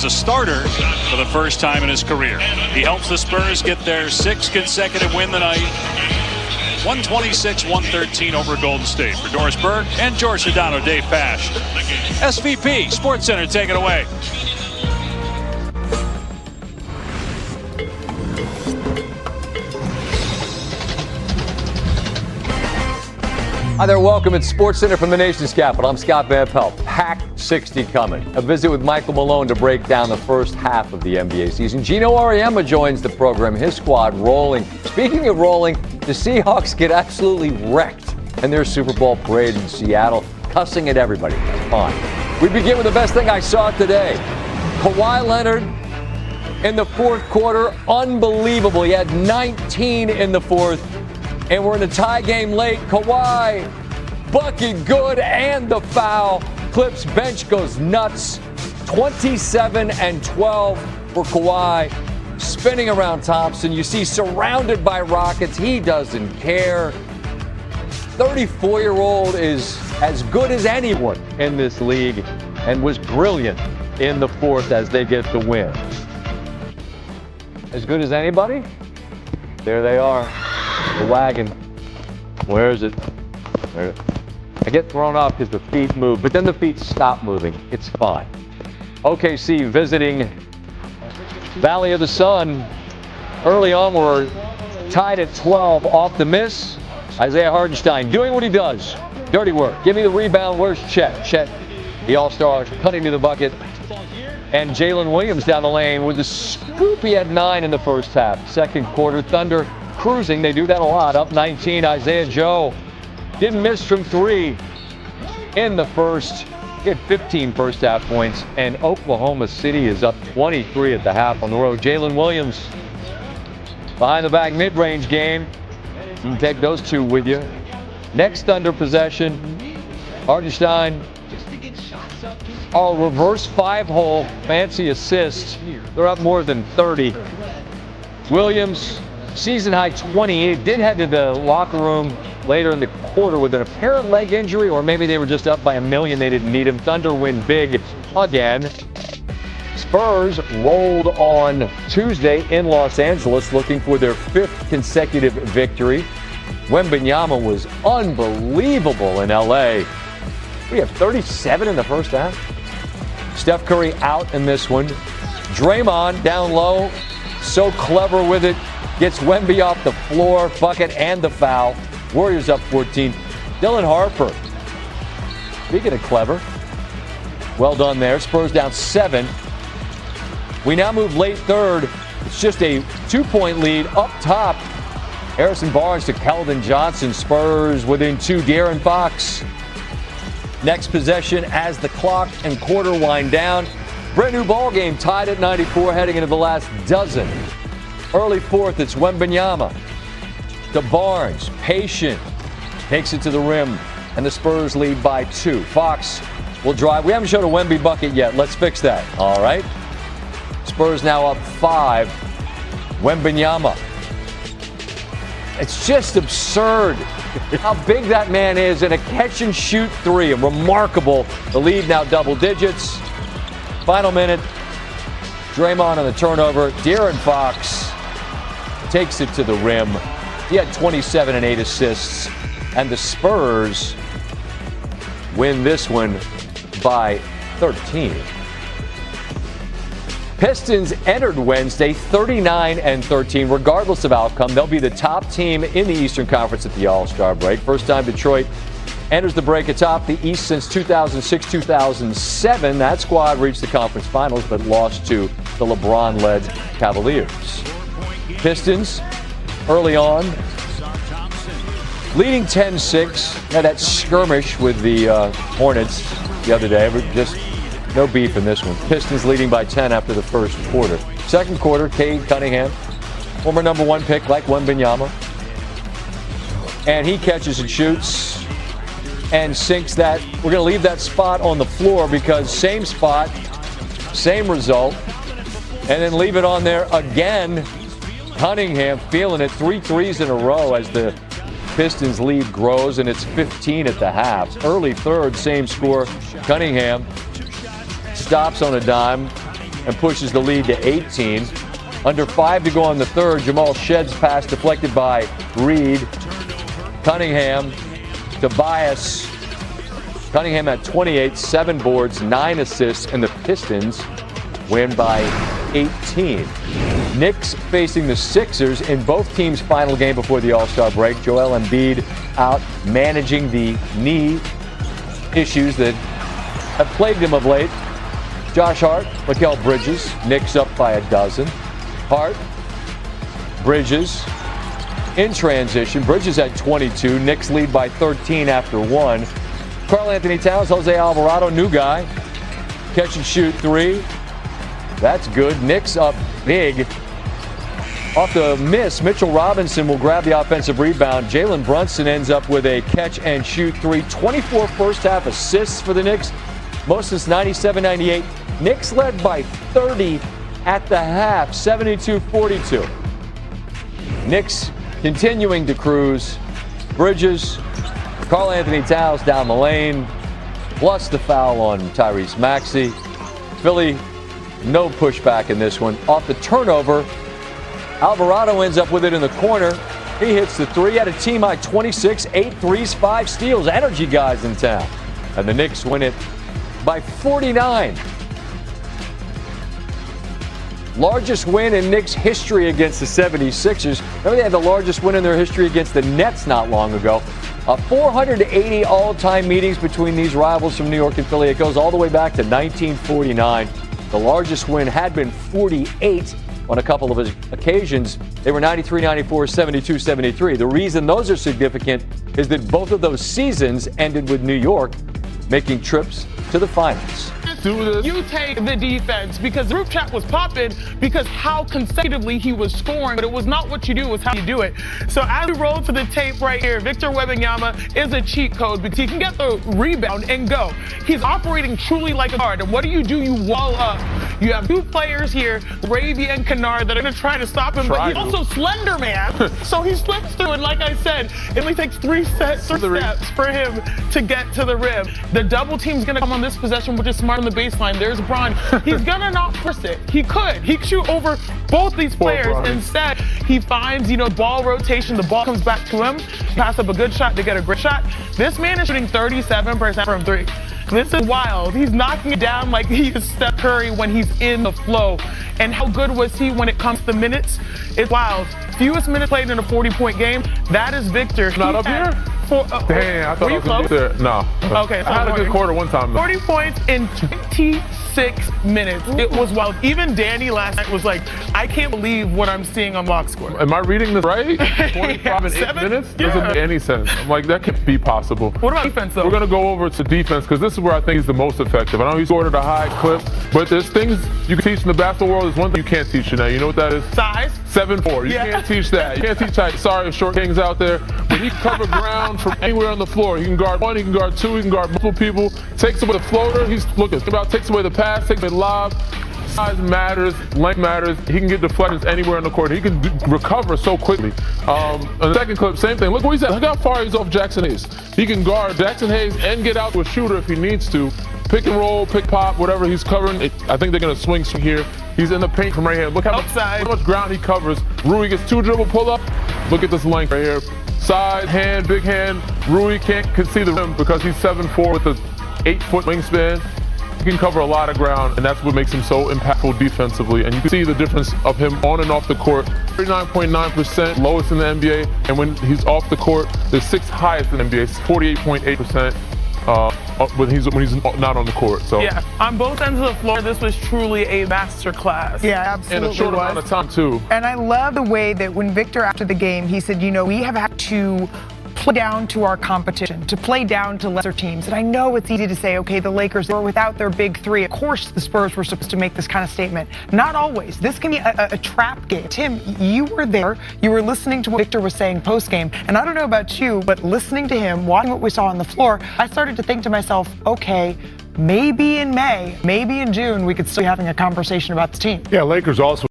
As a starter for the first time in his career. He helps the Spurs get their 6th consecutive win tonight. 126-113 over Golden State. For Doris Burke and George Sedano, Dave Pash. SVP, SportsCenter, take it away. Hi there, welcome. It's SportsCenter from the nation's capital. I'm Scott Van Pelt. Pack 60 coming. A visit with Michael Malone to break down the first half of the NBA season. Gino Auriemma joins the program, his squad rolling. Speaking of rolling, the Seahawks get absolutely wrecked in their Super Bowl parade in Seattle, cussing at everybody. That's fine. We begin with the best thing I saw today. Kawhi Leonard in the fourth quarter, unbelievable. He had 19 in the fourth. And we're in a tie game late. Kawhi, bucket good, and the foul. Clips bench goes nuts. 27-12 for Kawhi. Spinning around Thompson. You see surrounded by Rockets. He doesn't care. 34-year-old is as good as anyone in this league and was brilliant in the fourth as they get the win. As good as anybody? There they are. The wagon. Where is it? There. I get thrown off because the feet move, but then the feet stop moving. It's fine. OKC visiting Valley of the Sun. Early on, we're tied at 12 off the miss. Isaiah Hartenstein doing what he does. Dirty work. Give me the rebound. Where's Chet? Chet, the all-star, cutting to the bucket. And Jalen Williams down the lane with the scoop. He had 9 in the first half. Second quarter, Thunder cruising. They do that a lot. Up 19. Isaiah Joe didn't miss from 3 in the first. He had 15 first half points. And Oklahoma City is up 23 at the half on the road. Jalen Williams behind the back mid-range game. You can take those two with you. Next Thunder possession. Hartenstein. Reverse 5-hole. Fancy assist. They're up more than 30. Williams. Season high 28, did head to the locker room later in the quarter with an apparent leg injury, or maybe they were just up by $1 million. They didn't need him. Thunder win big again. Spurs rolled on Tuesday in Los Angeles looking for their 5th consecutive victory. Wembanyama was unbelievable in LA. We have 37 in the first half. Steph Curry out in this one. Draymond down low, so clever with it. Gets Wemby off the floor, bucket, and the foul. Warriors up 14. Dylan Harper. Speaking of clever, well done there. Spurs down 7. We now move late third. It's just a 2-point lead up top. Harrison Barnes to Keldon Johnson. Spurs within 2. De'Aaron Fox. Next possession as the clock and quarter wind down. Brand new ball game tied at 94 heading into the last dozen. Early fourth, it's Wembanyama to Barnes. Patient. Takes it to the rim, and the Spurs lead by 2. Fox will drive. We haven't showed a Wemby bucket yet. Let's fix that. All right. Spurs now up 5. Wembanyama. It's just absurd how big that man is in a catch-and-shoot 3. Remarkable. The lead now double digits. Final minute. Draymond on the turnover. De'Aaron Fox takes it to the rim. He had 27 and 8 assists. And the Spurs win this one by 13. Pistons entered Wednesday 39-13. Regardless of outcome, they'll be the top team in the Eastern Conference at the All-Star break. First time Detroit enters the break atop the East since 2006-2007. That squad reached the conference finals but lost to the LeBron-led Cavaliers. Pistons early on leading 10-6. Had that skirmish with the Hornets the other day. Just no beef in this one. Pistons leading by 10 after the first quarter. Second quarter, Cade Cunningham, former number 1 pick like Wembanyama. And he catches and shoots and sinks that. We're going to leave that spot on the floor because same spot, same result. And then leave it on there again. Cunningham feeling it. 3 threes in a row as the Pistons lead grows, and it's 15 at the half. Early third, same score. Cunningham stops on a dime. and pushes the lead to 18. Under 5 to go on the third. Jamal Shedd's pass deflected by Reed. Cunningham, Tobias. Cunningham at 28, 7 boards, 9 assists, and the Pistons win by 18. Knicks facing the Sixers in both teams' final game before the All-Star break. Joel Embiid out managing the knee issues that have plagued him of late. Josh Hart, Mikal Bridges, Knicks up by a dozen. Hart, Bridges in transition. Bridges at 22. Knicks lead by 13 after 1. Karl-Anthony Towns, Jose Alvarado, new guy. Catch and shoot 3. That's good. Knicks up big. Off the miss, Mitchell Robinson will grab the offensive rebound. Jalen Brunson ends up with a catch and shoot 3. 24 first half assists for the Knicks. Most since 97-98. Knicks led by 30 at the half, 72-42. Knicks continuing to cruise. Bridges, Karl-Anthony Towns down the lane, plus the foul on Tyrese Maxey. Philly, no pushback in this one. Off the turnover, Alvarado ends up with it in the corner. He hits the 3 at a team high 26, 8 threes, 5 steals. Energy guys in town. And the Knicks win it by 49. Largest win in Knicks history against the 76ers. Remember, they had the largest win in their history against the Nets not long ago. 480 all-time meetings between these rivals from New York and Philly. It goes all the way back to 1949. The largest win had been 48 on a couple of occasions. They were 93, 94, 72, 73. The reason those are significant is that both of those seasons ended with New York making trips to the finals. You take the defense because the group chat was popping because how consecutively he was scoring, but it was not what you do, it was how you do it. So as we roll to the tape right here, Victor Wembanyama is a cheat code because he can get the rebound and go. He's operating truly like a guard. And what do? You wall up. You have 2 players here, Ravy and Kennard, that are going to try to stop him, but he's also slender, man. So he slips through, and like I said, it only takes 3 steps for him to get to the rim. The double team's going to come on this possession, which is smart on the baseline. There's Bron. He's going to not force it. He could. He could shoot over both these players. Instead, he finds, ball rotation. The ball comes back to him. Pass up a good shot to get a great shot. This man is shooting 37% from 3. This is wild. He's knocking it down like he is Steph Curry when he's in the flow. And how good was he when it comes to minutes? It's wild. Fewest minutes played in a 40-point game. That is Victor. Not up here? Damn, I thought I was going to be there. No. Okay. So I had a good quarter one time. 40 points in 26 minutes. It was wild. Even Danny last night was like, I can't believe what I'm seeing on box score. Am I reading this right? 45 in 8 minutes? Doesn't make any sense. I'm like, that can't be possible. What about defense, though? We're going to go over to defense because this is where I think he's the most effective. I know he scored at a high clip, but there's things you can teach in the basketball world. There's one thing you can't teach now. You know what that is? Size. 7'4". You can't teach that. You can't teach that. Sorry, short kings out there. But he can cover ground from anywhere on the floor. He can guard 1, he can guard 2, he can guard multiple people. Takes away the floater. He's looking about. Takes away the pass. Takes away the lob. Size matters. Length matters. He can get deflections anywhere on the court. He can recover so quickly. On the second clip, same thing. Look where he's at. Look how far he's off Jackson Hayes. He can guard Jackson Hayes and get out to a shooter if he needs to. Pick and roll, pick pop, whatever he's covering. I think they're going to swing here. He's in the paint from right here. Look how much ground he covers. Rui gets 2 dribble pull up. Look at this length right here. Side, hand, big hand. Rui can't see the rim because he's 7'4" with an 8-foot wingspan. He can cover a lot of ground, and that's what makes him so impactful defensively. And you can see the difference of him on and off the court. 39.9%, lowest in the NBA. And when he's off the court, the 6th highest in the NBA, 48.8%. When he's not on the court. So yeah, on both ends of the floor, this was truly a masterclass. Yeah, absolutely. In a short amount of time too. And I love the way that when Victor after the game, he said, we have had to play down to our competition, to play down to lesser teams. And I know it's easy to say, okay, the Lakers were without their big 3. Of course, the Spurs were supposed to make this kind of statement. Not always. This can be a trap game. Tim, you were there. You were listening to what Victor was saying post-game. And I don't know about you, but listening to him, watching what we saw on the floor, I started to think to myself, okay, maybe in May, maybe in June, we could still be having a conversation about the team. Yeah, Lakers also